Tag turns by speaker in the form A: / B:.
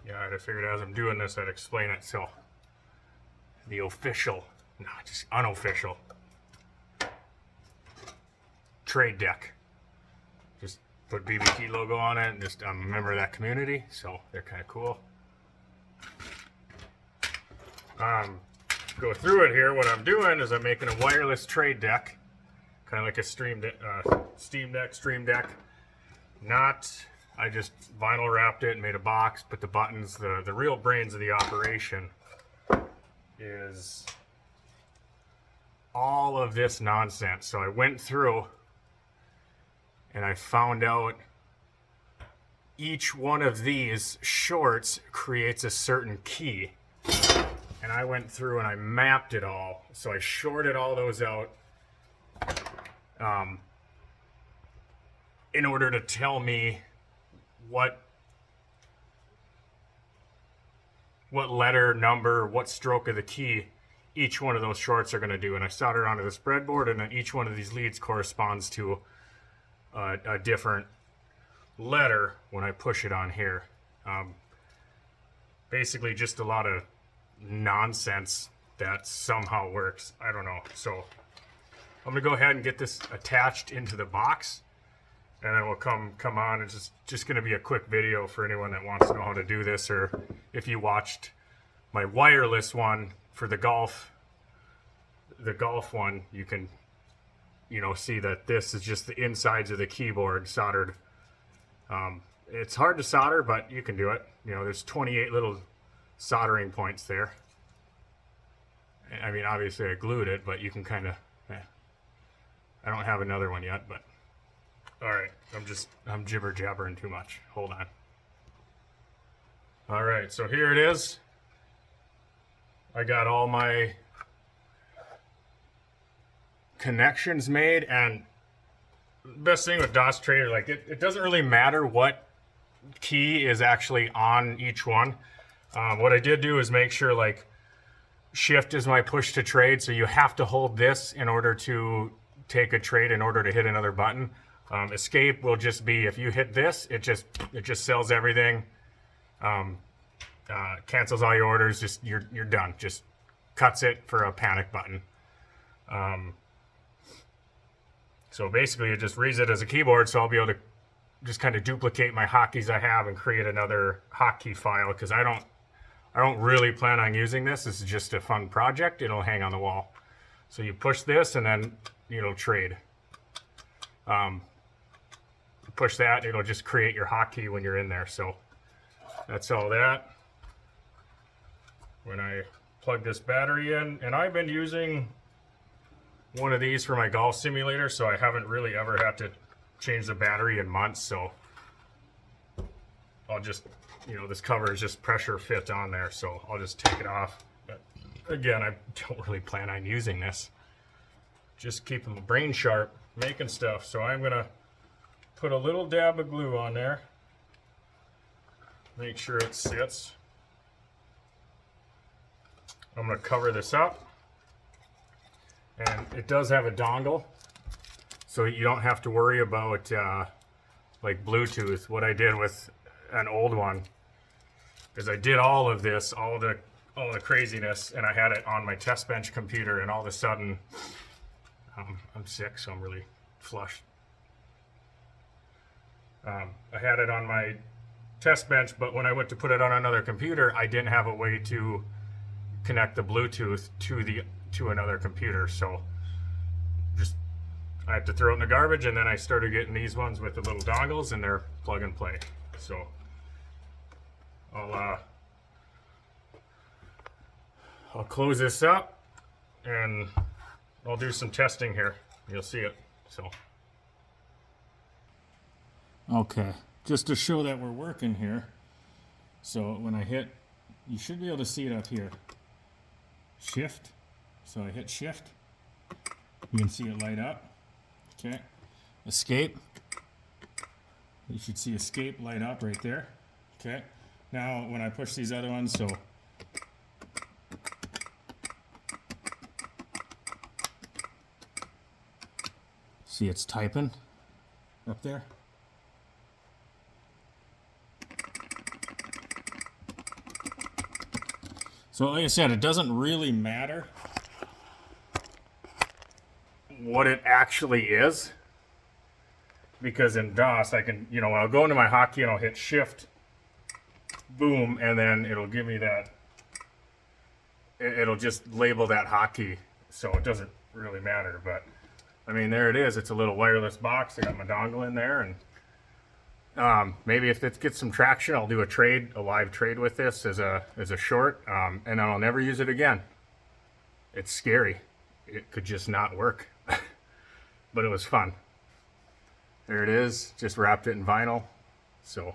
A: Yeah, I figured as I'm doing this, I'd explain it. So, the official, not just unofficial, trade deck. Just put BBT logo on it, and just I'm a member of that community, so they're kind of cool. Go through it here. What I'm doing is I'm making a wireless trade deck, kind of like a Steam Deck, Stream Deck. I just vinyl wrapped it and made a box, put the buttons. The real brains of the operation is all of this nonsense. So I went through and I found out each one of these shorts creates a certain key. And I went through and I mapped it all. So I shorted all those out in order to tell me what letter, number, what stroke of the key each one of those shorts are going to do. And I soldered onto this breadboard, and then each one of these leads corresponds to a different letter when I push it on here. Basically just a lot of nonsense that somehow works. I don't know. So I'm gonna go ahead and get this attached into the box, and then we'll come on. It's just gonna be a quick video for anyone that wants to know how to do this, or if you watched my wireless one for the golf one, you can see that this is just the insides of the keyboard soldered. It's hard to solder, but you can do it. There's 28 little soldering points there. I mean, obviously I glued it, but you can kind of, I don't have another one yet, but all right, I'm jibber jabbering too much. Hold on. All right, so here it is. I got all my connections made, and best thing with DOS Trader, like it doesn't really matter what key is actually on each one. What I did do is make sure like shift is my push to trade, so you have to hold this in order to take a trade, in order to hit another button. Escape will just be if you hit this, it just sells everything, cancels all your orders, just you're done, just cuts it for a panic button. So basically it just reads it as a keyboard, so I'll be able to just kind of duplicate my hotkeys I have and create another hotkey file, because I don't really plan on using this. This is just a fun project. It'll hang on the wall. So you push this and then trade. Push that, it'll just create your hotkey when you're in there. So that's all that. When I plug this battery in, and I've been using one of these for my golf simulator, so I haven't really ever had to change the battery in months. So I'll just, this cover is just pressure fit on there, so I'll just take it off. But again, I don't really plan on using this. Just keeping my brain sharp, making stuff. So I'm gonna put a little dab of glue on there. Make sure it sits. I'm gonna cover this up. And it does have a dongle, so you don't have to worry about like Bluetooth. What I did with an old one is I did all of this, all the craziness, and I had it on my test bench computer, and all of a sudden, I'm sick, so I'm really flushed. I had it on my test bench, but when I went to put it on another computer, I didn't have a way to connect the Bluetooth to another computer, so I had to throw it in the garbage, and then I started getting these ones with the little dongles, and they're plug and play. So I'll close this up, and I'll do some testing here. You'll see it. So okay, just to show that we're working here. So when I hit, you should be able to see it up here. Shift. So I hit shift. You can see it light up. Okay. Escape. You should see escape light up right there. Okay. Now when I push these other ones, so see it's typing up there. So like I said, it doesn't really matter what it actually is, because in DOS I can, you know, I'll go into my hotkey and I'll hit shift, boom, and then it'll give me that, it'll just label that hotkey, so it doesn't really matter. But I mean, there it is. It's a little wireless box. I got my dongle in there, and maybe if it gets some traction, I'll do a live trade with this as a short, and then I'll never use it again. It's scary. It could just not work, but it was fun. There it is. Just wrapped it in vinyl. So